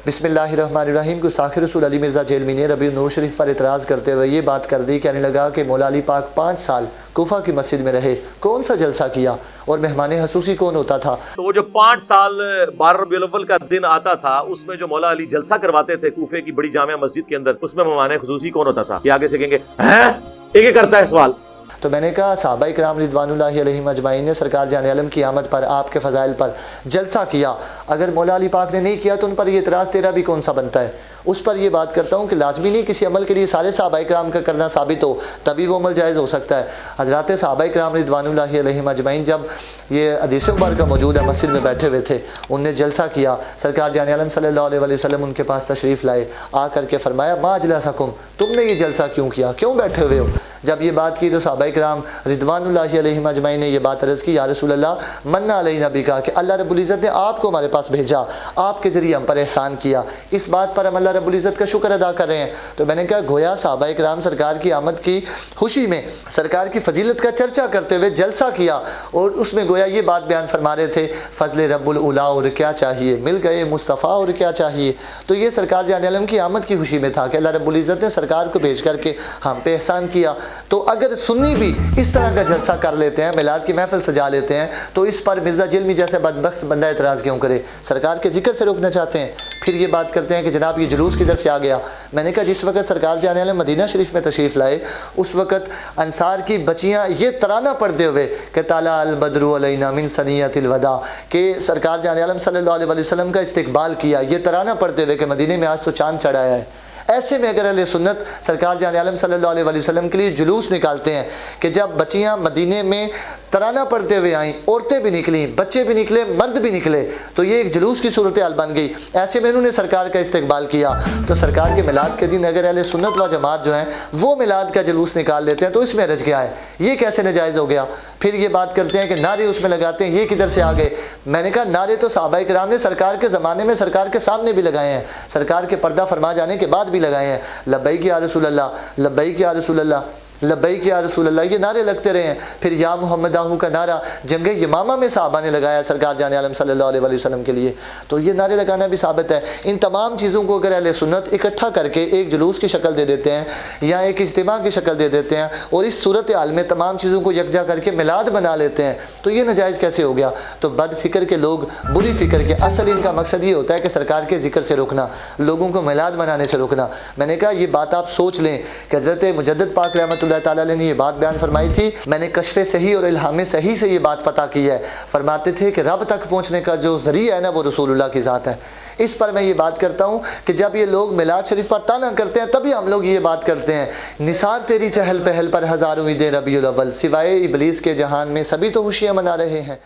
बिस्मिल्लाहिर्रहमानिर्रहीम। गुस्ताख रसूल अली मिर्ज़ा जेलमी ने रबी नूर शरीफ पर इतराज़ करते हुए ये बात कर दी। कहने लगा कि मौला अली पाक 5 साल कूफा की मस्जिद में रहे, कौन सा जलसा किया और मेहमान हसूसी कौन होता था। तो वो जो 5 साल 12 रबीउल अव्वल का दिन आता था, उसमें जो मौला अली जलसा करवाते थे कूफे की बड़ी जामिया मस्जिद के अंदर, उसमें मेहमान हसूसी कौन होता था? ये आगे से कहेंगे हैं, एक करता है सवाल। तो मैंने कहा सहाबा इकराम रिदवानुल्लाहि अलैहिम अजमाइन ने सरकार जान आलम की आमद पर, आपके फ़ज़ाइल पर जलसा किया। अगर मौला अली पाक ने नहीं किया तो उन पर ये इतराज़ तेरा भी कौन सा बनता है। उस पर ये बात करता हूँ कि लाजमी नहीं किसी अमल के लिए सारे सहाबा इकराम का करना साबित हो तभी वो अमल जायज़ हो सकता है। हज़रात सहाबा इकराम रिदवानुल्लाहि अलैहिम अजमाइन जब ये हदीस मुबारक का मौजूद है, मस्जिद में बैठे हुए थे, उनने जलसा किया। सरकार जान आलम सल्लल्लाहु अलैहि वसल्लम उनके पास तशरीफ़ लाए, आ करके फरमाया मा अजलसकुम, तुमने ये जलसा क्यों किया, क्यों बैठे हुए हो। जब ये बात की तो सहाबा इकराम रिदवानुल्लाहि अलैहिम अजमाइन ने ये बात अर्ज़ की, या रसूल अल्लाह मन्ना अलैना बिका, कि अल्लाह रब्बुल इज़्ज़त ने आपको हमारे पास भेजा, आपके ज़रिए हम पर एहसान किया, इस बात पर हम अल्लाह रब्बुल इज़्ज़त का शुक्र अदा कर रहे हैं। तो मैंने कहा गोया सहाबा इकराम सरकार की आमद की खुशी में सरकार की फजीलत का चर्चा करते हुए जलसा किया और उसमें गोया ये बात बयान फरमा रहे थे, फ़ज़ल रब्बुल उला और क्या चाहिए, मिल गए मुस्तफ़ा और क्या चाहिए। तो ये सरकार जान आलम की आमद की खुशी में था कि अल्लाह रब्बुल इज़्ज़त ने सरकार को भेज करके हम पे एहसान किया। तो अगर सुन्नी भी इस तरह का जलसा कर लेते हैं, मिलाद की महफिल सजा लेते हैं, तो इस पर मिर्ज़ा जेलमी जैसे बदबख्त बंदा एतराज़ क्यों करे। सरकार के जिक्र से रोकना चाहते हैं। फिर ये बात करते हैं कि जनाब ये जुलूस किधर से आ गया। मैंने कहा जिस वक्त सरकार जाने वाले मदीना शरीफ में तशरीफ़ लाए, उस वक्त अंसार की बच्चियाँ ये तराना पढ़ते हुए कि ताला अल बद्रु अलैना मिन सनियतिल वदा, कि सरकार जाने आलम सल्लल्लाहु अलैहि वसल्लम का इस्तकबाल किया, ये तराना पढ़ते हुए कि मदीने में आज तो चाँद चढ़ाया है। ऐसे में अगर अहले सुन्नत सरकार जान आलम सल्लल्लाहु अलैहि वसल्लम के लिए जुलूस निकालते हैं कि जब बच्चियाँ मदीने में तराना पढ़ते हुए आईं, औरतें भी निकली, बच्चे भी निकले, मर्द भी निकले, तो ये एक जुलूस की सूरत हाल बन गई। ऐसे में उन्होंने सरकार का इस्तकबाल किया। तो सरकार के मिलाद के दिन अगर अहले सुन्नत व जमात जो हैं वो मिलाद का जुलूस निकाल लेते हैं तो इसमें रज गया है, ये कैसे नाजायज़ हो गया। फिर ये बात करते हैं कि नारे उसमें लगाते हैं, ये किधर से आ गए। मैंने कहा नारे तो सहाबा इकराम ने सरकार के ज़माने में सरकार के सामने भी लगाए हैं, सरकार के पर्दा फरमा जाने के बाद भी लगाए हैं। लब्बैक या रसूल अल्लाह, लब्बैक या रसूल अल्लाह, लब्बैक या रसूल अल्लाह, ये नारे लगते रहे हैं। फिर या मोहम्मद आहू का नारा जंग यमामा में सहाबा ने लगाया सरकार जाने आलम सल्लल्लाहु अलैहि वसल्लम के लिए। तो ये नारे लगाना भी साबित है। इन तमाम चीज़ों को अगर अहले सुन्नत इकट्ठा करके एक जुलूस की शक्ल दे देते हैं या एक इज्तिमा की शक्ल दे देते हैं और इस सूरत हाल में तमाम चीज़ों को यकजा करके मिलाद बना लेते हैं, तो ये नाजायज़ कैसे हो गया। तो बद फ़िक्र के लोग, बुरी फ़िक्र के, असल इनका मकसद ये होता है कि सरकार के ज़िक्र से रोकना, लोगों को मिलाद बनाने से रोकना। मैंने कहा ये बात आप सोच लें कि हज़रत मुजद्दिद पाक रहमतुल्लाह ताला अलैह ने ये बात बयान फरमाई थी। मैंने कश्फ़े सही और इल्हाम सही से ये बात पता की है। फरमाते थे कि रब तक पहुँचने का जो ज़रिया है ना वो रसूलुल्लाह की ज़ात है। इस पर मैं ये बात करता हूँ कि जब ये लोग मिलाद शरीफ पर ताना करते हैं तभी हम लोग ये बात करते हैं, निसार तेरी चहल पहल पर हज़ारों ईद रबीउल अव्वल, सिवाय इबलीस के जहान में सभी तो खुशियाँ मना रहे हैं।